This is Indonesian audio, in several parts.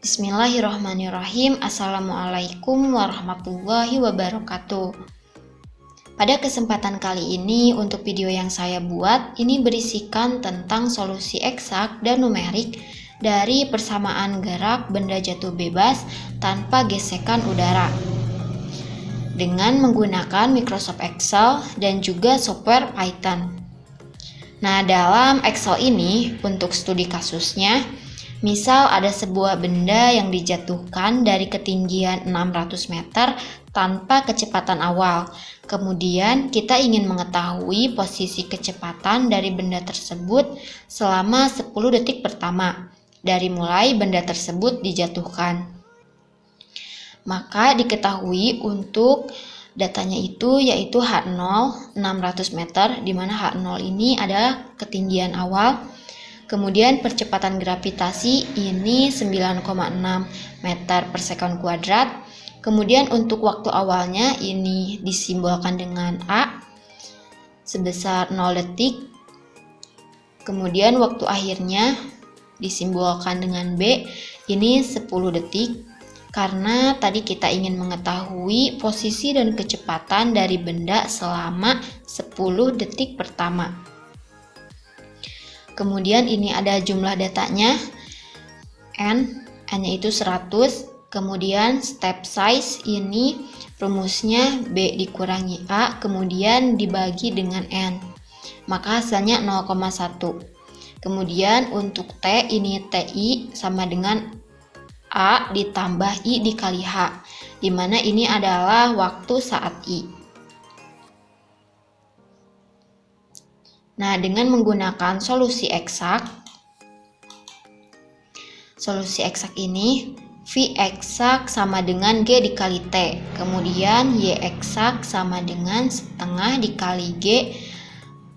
Bismillahirrahmanirrahim. Assalamualaikum warahmatullahi wabarakatuh. Pada kesempatan kali ini, untuk video yang saya buat, ini berisikan tentang solusi eksak dan numerik dari persamaan gerak benda jatuh bebas tanpa gesekan udara dengan menggunakan Microsoft Excel dan juga software Python. Nah, dalam Excel ini, untuk studi kasusnya, misal ada sebuah benda yang dijatuhkan dari ketinggian 600 meter tanpa kecepatan awal. Kemudian kita ingin mengetahui posisi kecepatan dari benda tersebut selama 10 detik pertama dari mulai benda tersebut dijatuhkan. Maka diketahui untuk datanya itu yaitu H0 600 meter, di mana H0 ini adalah ketinggian awal. Kemudian percepatan gravitasi ini 9,6 meter per sekon kuadrat. Kemudian untuk waktu awalnya ini disimbolkan dengan A sebesar 0 detik. Kemudian waktu akhirnya disimbolkan dengan B ini 10 detik. Karena tadi kita ingin mengetahui posisi dan kecepatan dari benda selama 10 detik pertama. Kemudian ini ada jumlah datanya, N-nya itu 100. Kemudian step size ini rumusnya B dikurangi A, kemudian dibagi dengan N. Maka hasilnya 0,1. Kemudian untuk T ini TI sama dengan A ditambah I dikali H, di mana ini adalah waktu saat I. Nah, dengan menggunakan solusi eksak ini, V eksak sama dengan G dikali T, kemudian Y eksak sama dengan setengah dikali G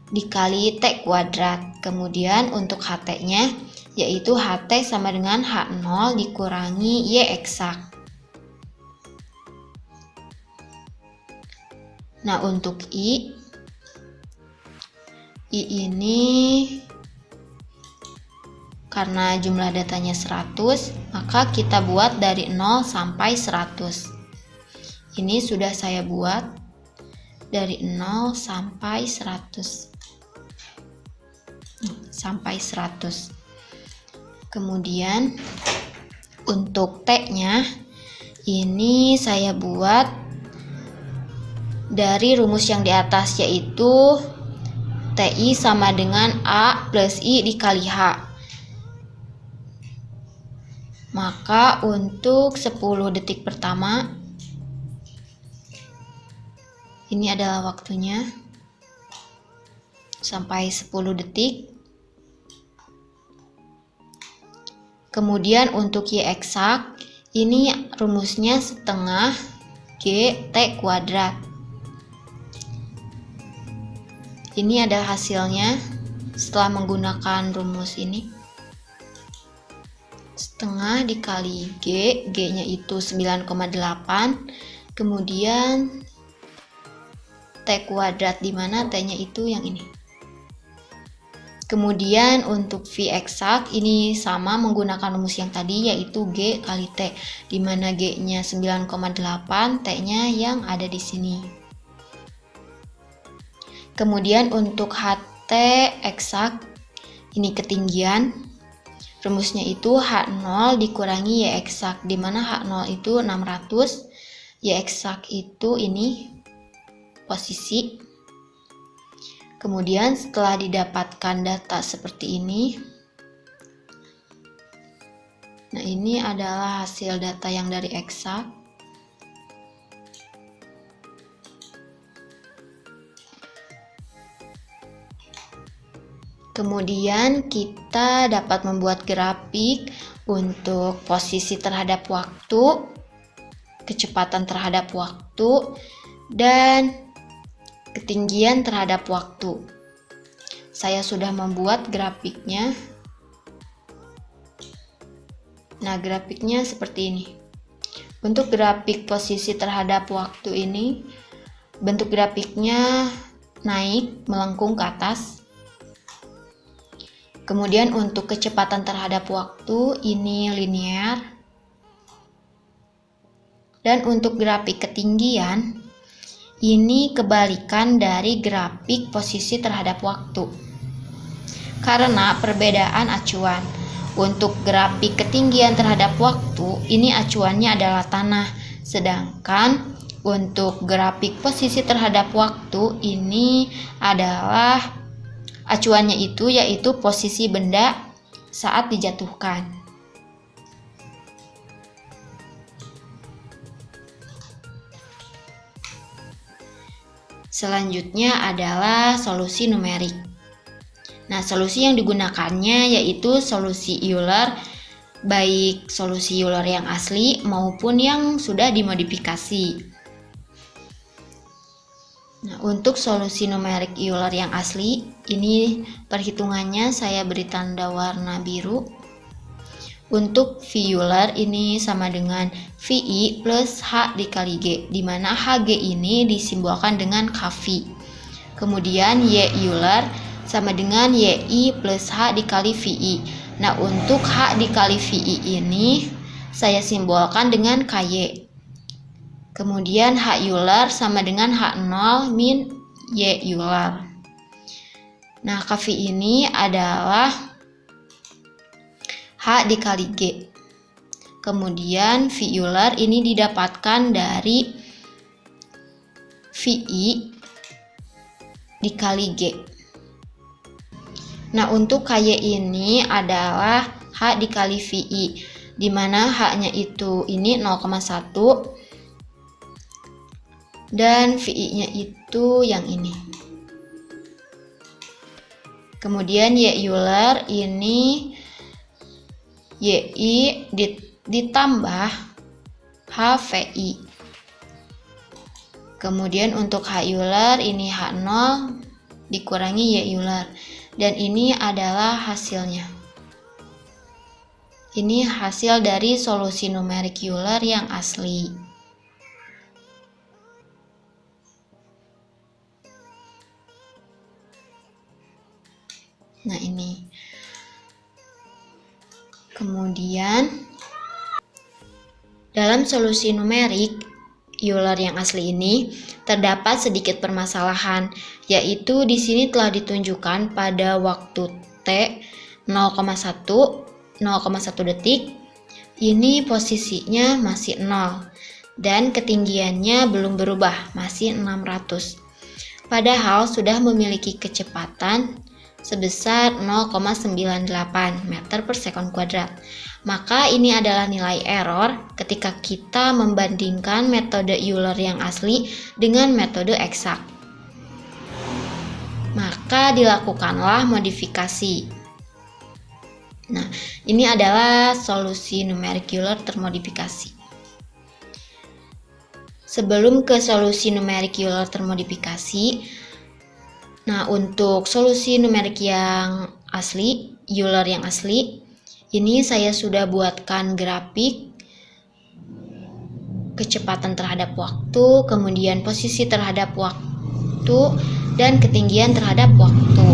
dikali T kuadrat. Kemudian untuk HT-nya, yaitu HT sama dengan H0 dikurangi Y eksak. Nah, untuk I ini karena jumlah datanya 100, maka kita buat dari 0 sampai 100. Ini sudah saya buat dari 0 sampai 100. Kemudian untuk T-nya ini saya buat dari rumus yang di atas, yaitu TI sama dengan A plus I dikali H. Maka untuk 10 detik pertama, ini adalah waktunya sampai 10 detik. Kemudian untuk Y eksak, ini rumusnya setengah G T kuadrat. Ini adalah hasilnya setelah menggunakan rumus ini. Setengah dikali G, G-nya itu 9,8. Kemudian T kuadrat, di mana T-nya itu yang ini. Kemudian untuk V eksak ini sama menggunakan rumus yang tadi, yaitu G kali T, di mana G-nya 9,8, T-nya yang ada di sini. Kemudian untuk HT eksak ini ketinggian, rumusnya itu H0 dikurangi Y eksak, di mana H0 itu 600, Y eksak itu ini posisi. Kemudian setelah didapatkan data seperti ini, nah ini adalah hasil data yang dari eksak. Kemudian kita dapat membuat grafik untuk posisi terhadap waktu, kecepatan terhadap waktu, dan ketinggian terhadap waktu. Saya sudah membuat grafiknya. Nah, grafiknya seperti ini. Untuk grafik posisi terhadap waktu ini, bentuk grafiknya naik melengkung ke atas. Kemudian untuk kecepatan terhadap waktu ini linear. Dan untuk grafik ketinggian, ini kebalikan dari grafik posisi terhadap waktu. Karena perbedaan acuan. Untuk grafik ketinggian terhadap waktu, ini acuannya adalah tanah. Sedangkan untuk grafik posisi terhadap waktu, ini adalah acuannya yaitu posisi benda saat dijatuhkan. Selanjutnya adalah solusi numerik. Nah, solusi yang digunakannya yaitu solusi Euler, baik solusi Euler yang asli maupun yang sudah dimodifikasi. Nah, untuk solusi numerik Euler yang asli, ini perhitungannya saya beri tanda warna biru. Untuk V Euler ini sama dengan VI plus H dikali G, di mana HG ini disimbolkan dengan KV. Kemudian Y Euler sama dengan YI plus H dikali VI. Nah, untuk H dikali VI ini saya simbolkan dengan KY. Kemudian H Euler sama dengan H0 min Y Euler. Nah, KV ini adalah H dikali G. Kemudian V Euler ini didapatkan dari VI dikali G. Nah, untuk KY ini adalah H dikali VI, di mana H-nya itu ini 0,1 dan VI-nya itu yang ini. Kemudian Y Euler ini YI ditambah HVI. Kemudian untuk H Euler ini H0 dikurangi Y Euler. Dan ini adalah hasilnya. Ini hasil dari solusi numerik Euler yang asli. Nah, ini. Kemudian dalam solusi numerik Euler yang asli ini terdapat sedikit permasalahan, yaitu di sini telah ditunjukkan pada waktu T 0,1 detik, ini posisinya masih 0 dan ketinggiannya belum berubah, masih 600. Padahal sudah memiliki kecepatan sebesar 0,98 meter per sekon kuadrat. Maka ini adalah nilai error ketika kita membandingkan metode Euler yang asli dengan metode eksak. Maka dilakukanlah modifikasi. Nah, ini adalah solusi numerik Euler termodifikasi. Sebelum ke solusi numerik Euler termodifikasi, nah, untuk solusi numerik yang asli, Euler yang asli, ini saya sudah buatkan grafik kecepatan terhadap waktu, kemudian posisi terhadap waktu, dan ketinggian terhadap waktu.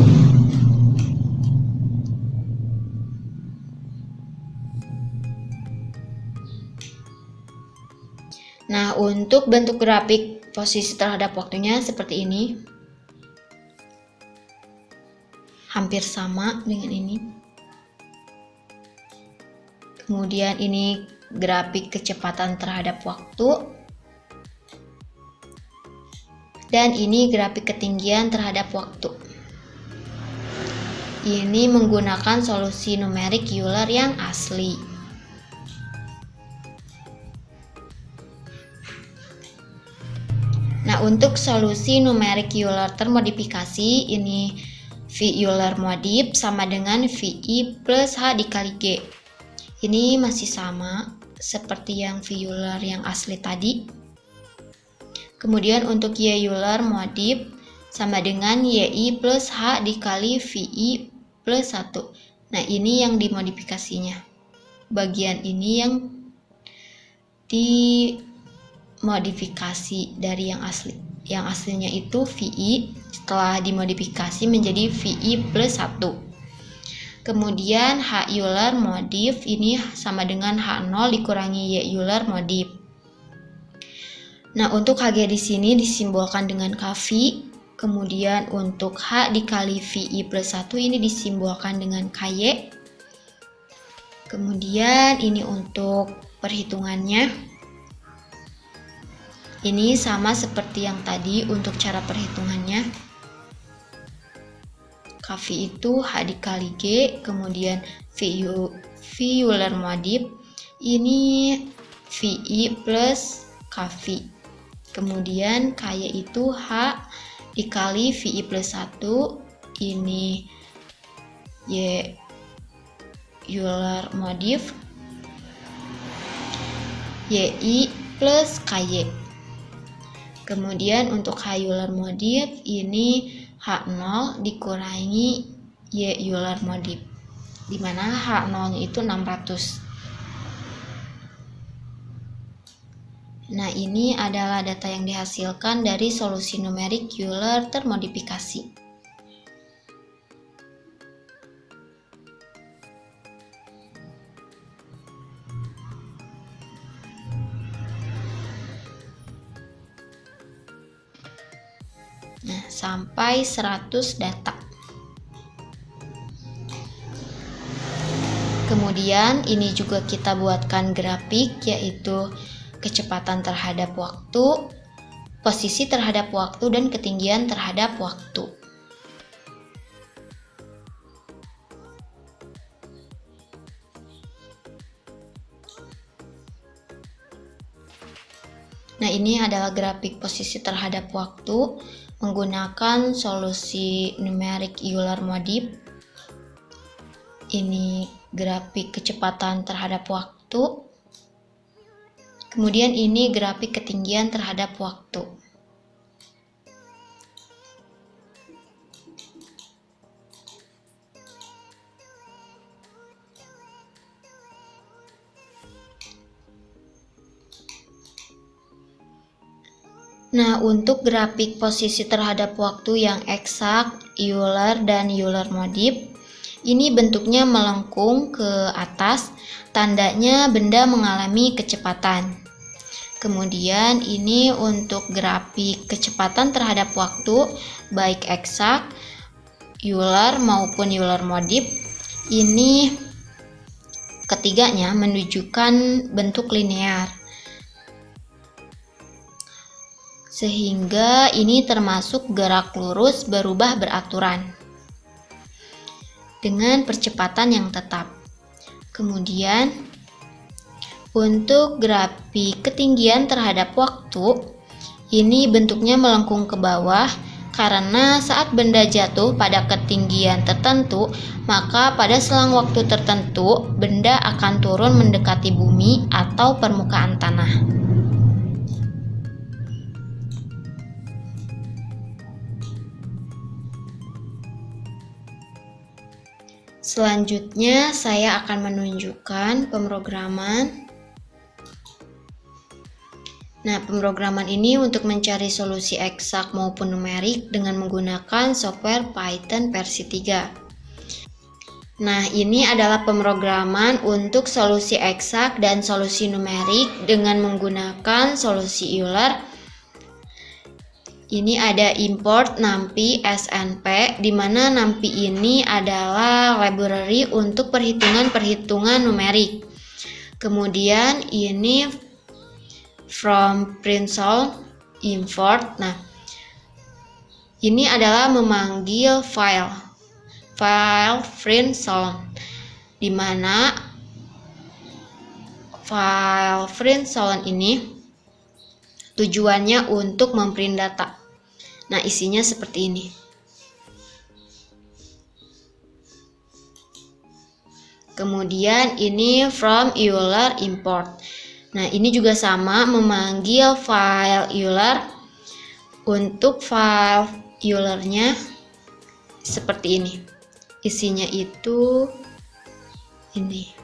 Nah, untuk bentuk grafik posisi terhadap waktunya seperti ini. Hampir sama dengan ini. Kemudian ini grafik kecepatan terhadap waktu. Dan ini grafik ketinggian terhadap waktu. Ini menggunakan solusi numerik Euler yang asli. Nah, untuk solusi numerik Euler termodifikasi, ini V Euler modif sama dengan VI plus H dikali G. Ini masih sama seperti yang V Euler yang asli tadi. Kemudian untuk Y Euler modif sama dengan YI plus H dikali VI plus 1. Nah, ini yang dimodifikasinya. Bagian ini yang dimodifikasi dari yang asli. Yang aslinya itu VI setelah dimodifikasi menjadi VI plus 1. Kemudian H Euler modif ini sama dengan H0 dikurangi Y Euler modif. Nah, untuk Hg di sini disimbolkan dengan kV. Kemudian untuk H dikali VI plus 1 ini disimbolkan dengan KY. Kemudian ini untuk perhitungannya. Ini sama seperti yang tadi untuk cara perhitungannya. KV itu H dikali G, kemudian V Euler modif. Ini VI plus KV. Kemudian KY itu H dikali VI plus 1, ini Y Euler modif, YI plus KY. Kemudian untuk H Euler modif, ini H0 dikurangi Y Euler modif, dimana H0 itu 600. Nah, ini adalah data yang dihasilkan dari solusi numerik Euler termodifikasi. Nah, sampai 100 data. Kemudian ini juga kita buatkan grafik, yaitu kecepatan terhadap waktu, posisi terhadap waktu, dan ketinggian terhadap waktu. Nah, ini adalah grafik posisi terhadap waktu menggunakan solusi numerik Euler modif. Ini grafik kecepatan terhadap waktu. Kemudian ini grafik ketinggian terhadap waktu. Nah, untuk grafik posisi terhadap waktu yang eksak, Euler dan Euler modif, ini bentuknya melengkung ke atas, tandanya benda mengalami kecepatan. Kemudian ini untuk grafik kecepatan terhadap waktu, baik eksak, Euler maupun Euler modif, ini ketiganya menunjukkan bentuk linear. Sehingga ini termasuk gerak lurus berubah beraturan dengan percepatan yang tetap. Kemudian untuk grafik ketinggian terhadap waktu, ini bentuknya melengkung ke bawah karena saat benda jatuh pada ketinggian tertentu, maka pada selang waktu tertentu benda akan turun mendekati bumi atau permukaan tanah. Selanjutnya saya akan menunjukkan pemrograman. Nah, pemrograman ini untuk mencari solusi eksak maupun numerik dengan menggunakan software Python versi 3. Nah, ini adalah pemrograman untuk solusi eksak dan solusi numerik dengan menggunakan solusi Euler. Ini ada import NumPy SNP, di mana NumPy ini adalah library untuk perhitungan-perhitungan numerik. Kemudian ini from printsol import. Nah, ini adalah memanggil file printsol, di mana file printsol ini tujuannya untuk memprint data. Nah, isinya seperti ini. Kemudian ini from Euler import. Nah, ini juga sama, memanggil file Euler. Untuk file Eulernya seperti ini. Isinya itu ini.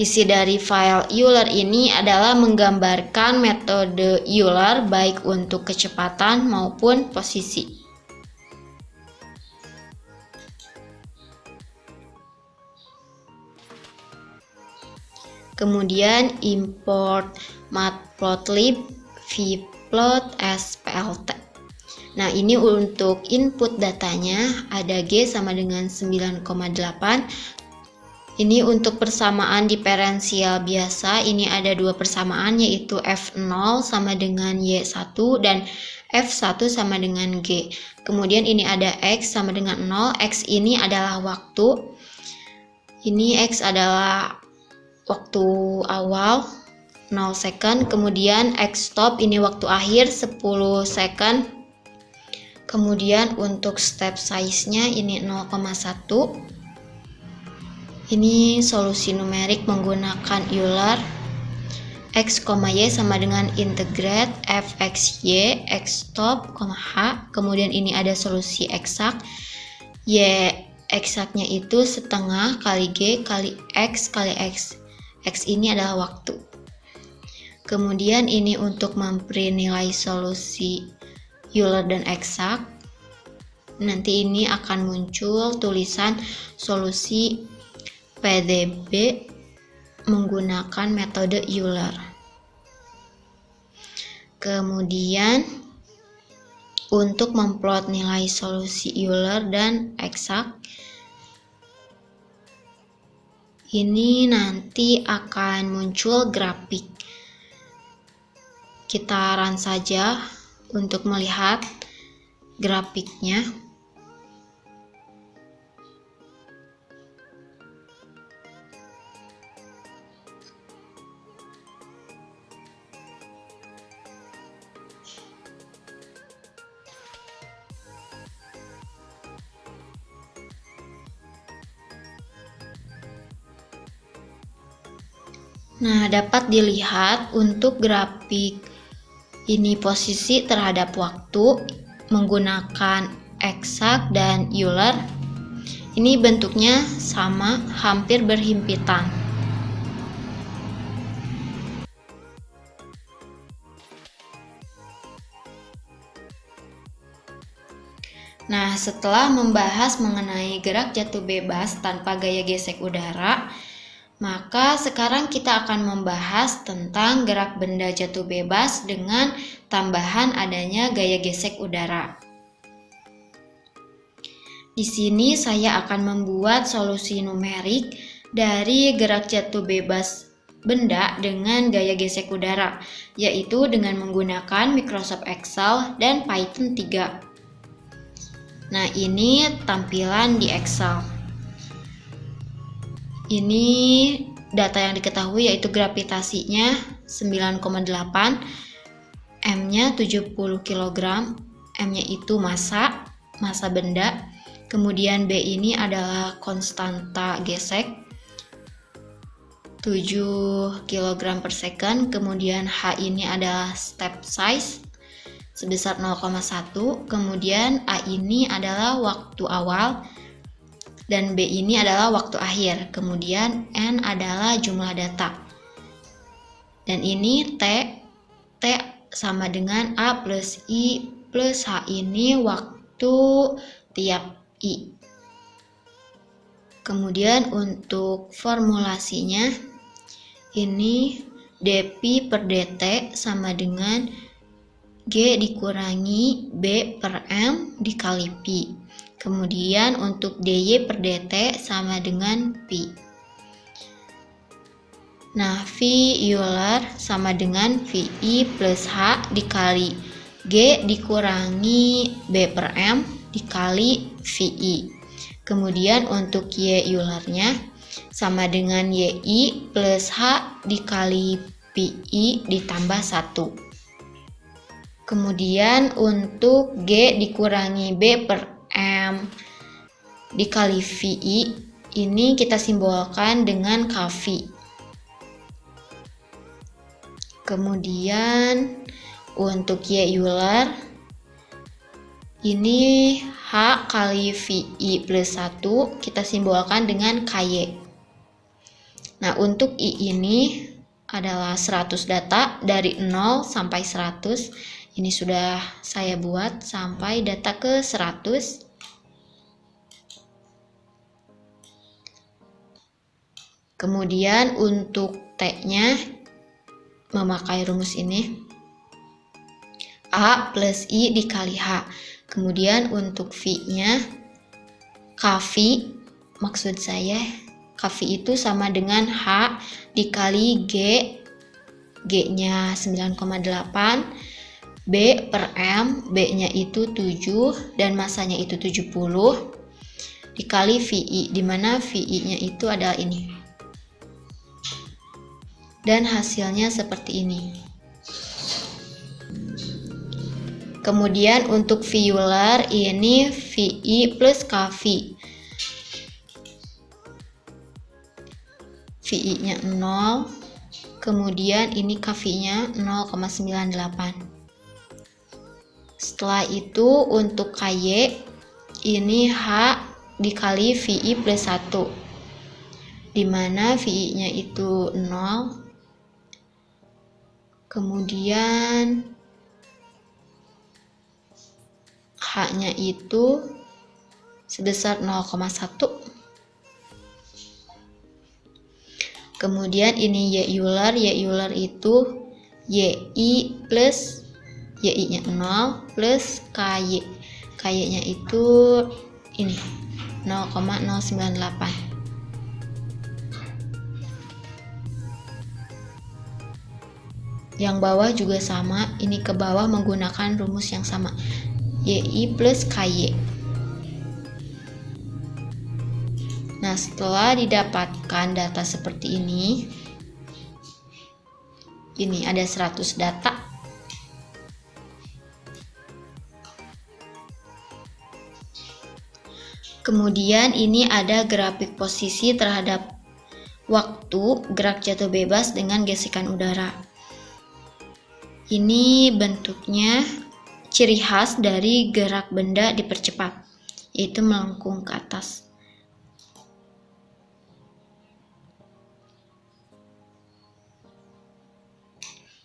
Isi dari file Euler ini adalah menggambarkan metode Euler baik untuk kecepatan maupun posisi. Kemudian import matplotlib vplot splt. Nah, ini untuk input datanya ada G sama dengan 9,8. Ini untuk persamaan diferensial biasa, ini ada dua persamaan yaitu F0 sama dengan Y1 dan F1 sama dengan G. Kemudian ini ada X sama dengan 0, X ini adalah waktu. Ini X adalah waktu awal 0 second, kemudian X stop ini waktu akhir 10 second. Kemudian untuk step size-nya ini 0,1. Ini solusi numerik menggunakan Euler. X, Y sama dengan integrate fxy x stop, h. Kemudian ini ada solusi eksak. Y eksaknya itu setengah kali G kali X kali X. X ini adalah waktu. Kemudian ini untuk memberi nilai solusi Euler dan eksak. Nanti ini akan muncul tulisan solusi PDB menggunakan metode Euler. Kemudian untuk memplot nilai solusi Euler dan eksak, ini nanti akan muncul grafik. Kita run saja untuk melihat grafiknya. Nah, dapat dilihat untuk grafik ini posisi terhadap waktu menggunakan eksak dan Euler. Ini bentuknya sama, hampir berhimpitan. Nah, setelah membahas mengenai gerak jatuh bebas tanpa gaya gesek udara, maka sekarang kita akan membahas tentang gerak benda jatuh bebas dengan tambahan adanya gaya gesek udara. Di sini saya akan membuat solusi numerik dari gerak jatuh bebas benda dengan gaya gesek udara, yaitu dengan menggunakan Microsoft Excel dan Python 3. Nah, ini tampilan di Excel. Ini data yang diketahui yaitu gravitasinya 9,8, M-nya 70 kg, M-nya itu massa benda. Kemudian B ini adalah konstanta gesek 7 kg per second. Kemudian H ini adalah step size sebesar 0,1. Kemudian A ini adalah waktu awal dan B ini adalah waktu akhir. Kemudian N adalah jumlah data. Dan ini T sama dengan A plus I plus H ini waktu tiap I. Kemudian untuk formulasinya, ini dP per dt sama dengan G dikurangi B per M dikali Pi. Kemudian untuk dy per dt sama dengan Pi. Nah, V Euler sama dengan Vi plus H dikali G dikurangi B per M dikali Vi. Kemudian untuk Y Eulernya sama dengan Yi plus H dikali Pi ditambah 1. Kemudian untuk G dikurangi B per M dikali Vi, ini kita simbolkan dengan kV. Kemudian untuk Y Euler, ini H kali Vi plus 1 kita simbolkan dengan KY. Nah, untuk I ini adalah 100 data dari 0 sampai 100. Ini sudah saya buat sampai data ke 100. Kemudian untuk T-nya memakai rumus ini. A plus I dikali H. Kemudian untuk V-nya, KV, maksud saya KV itu sama dengan H dikali G, G-nya 9,8, B per M, B-nya itu 7 dan masanya itu 70, dikali VI, di mana VI-nya itu adalah ini. Dan hasilnya seperti ini. Kemudian untuk Euler ini VI plus KV. VI-nya 0, kemudian ini KV-nya 0,98. Setelah itu untuk KY ini H dikali VI plus 1, dimana VI-nya itu 0, kemudian H-nya itu sebesar 0,1. Kemudian ini Y Euler itu YI plus YI-nya 0 plus KY. KY-nya itu ini 0,098. Yang bawah juga sama, ini ke bawah menggunakan rumus yang sama. YI plus KY. Nah, setelah didapatkan data seperti ini ada 100 data. Kemudian ini ada grafik posisi terhadap waktu gerak jatuh bebas dengan gesekan udara. Ini bentuknya ciri khas dari gerak benda dipercepat, yaitu melengkung ke atas.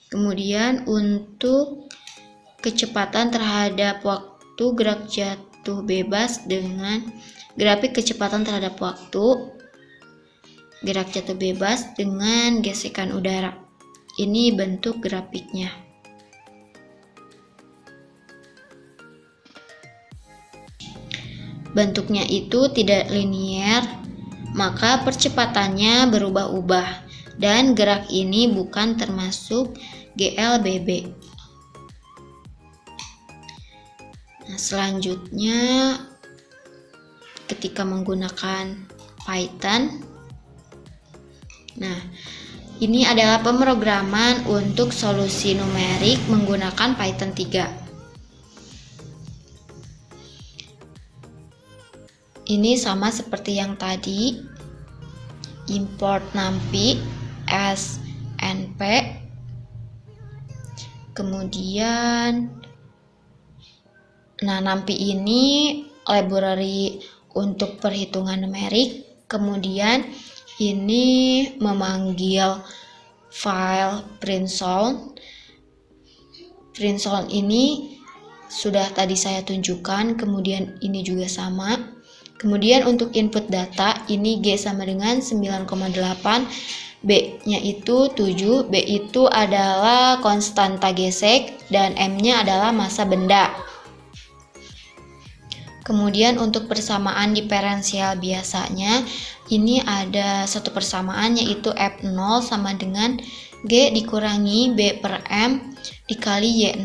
Kemudian untuk kecepatan terhadap waktu gerak jatuh bebas dengan grafik kecepatan terhadap waktu gerak jatuh bebas dengan gesekan udara. Ini bentuk grafiknya. Bentuknya itu tidak linier, maka percepatannya berubah-ubah dan gerak ini bukan termasuk GLBB. Nah, selanjutnya ketika menggunakan Python, nah ini adalah pemrograman untuk solusi numerik menggunakan Python 3. Ini sama seperti yang tadi, import numpy snp, kemudian numpy ini library untuk perhitungan numerik, kemudian ini memanggil file printsound. Printsound ini sudah tadi saya tunjukkan, kemudian ini juga sama. Kemudian untuk input data, ini G sama dengan 9,8, B-nya itu 7, B itu adalah konstanta gesek, dan M-nya adalah massa benda. Kemudian untuk persamaan diferensial biasanya, ini ada satu persamaan yaitu F0 sama dengan G dikurangi B per M dikali Y0,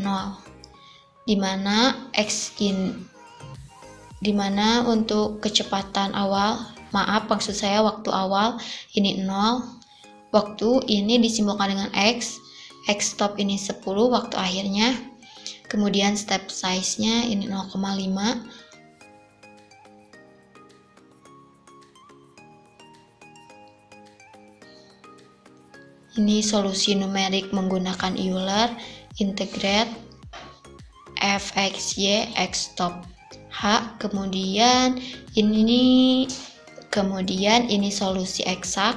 dimana untuk kecepatan awal, maksud saya waktu awal ini 0, waktu ini disimbolkan dengan X stop ini 10 waktu akhirnya, kemudian step size-nya ini 0,5, ini solusi numerik menggunakan Euler, integrate fxy x stop H, kemudian ini solusi eksak,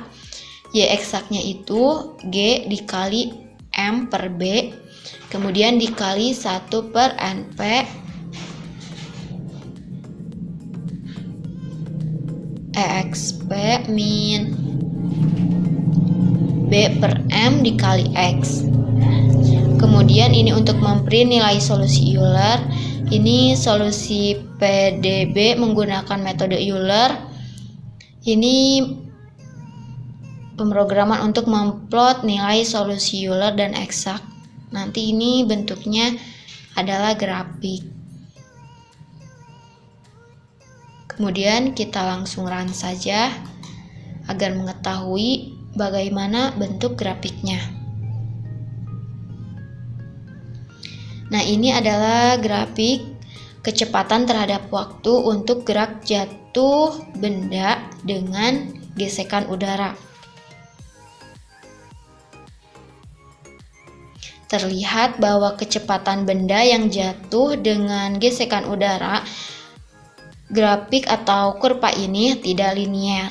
Y eksaknya itu G dikali M per B, kemudian dikali 1 per NP EXP min B per M dikali X. Kemudian ini untuk memprint nilai solusi Euler. Ini solusi PDB menggunakan metode Euler. Ini pemrograman untuk memplot nilai solusi Euler dan eksak. Nanti ini bentuknya adalah grafik. Kemudian kita langsung run saja agar mengetahui bagaimana bentuk grafiknya. Nah, ini adalah grafik kecepatan terhadap waktu untuk gerak jatuh benda dengan gesekan udara. Terlihat bahwa kecepatan benda yang jatuh dengan gesekan udara, grafik atau kurva ini tidak linier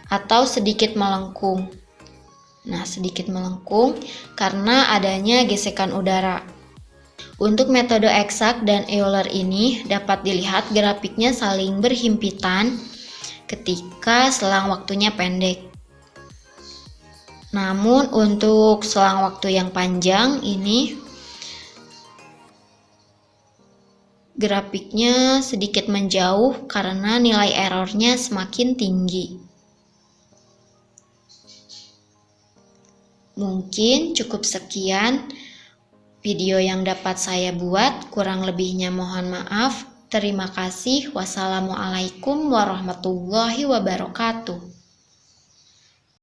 atau sedikit melengkung. Nah, sedikit melengkung karena adanya gesekan udara. Untuk metode eksak dan Euler ini dapat dilihat grafiknya saling berhimpitan ketika selang waktunya pendek. Namun untuk selang waktu yang panjang ini grafiknya sedikit menjauh karena nilai errornya semakin tinggi. Mungkin cukup sekian video yang dapat saya buat, kurang lebihnya mohon maaf. Terima kasih. Wassalamualaikum warahmatullahi wabarakatuh.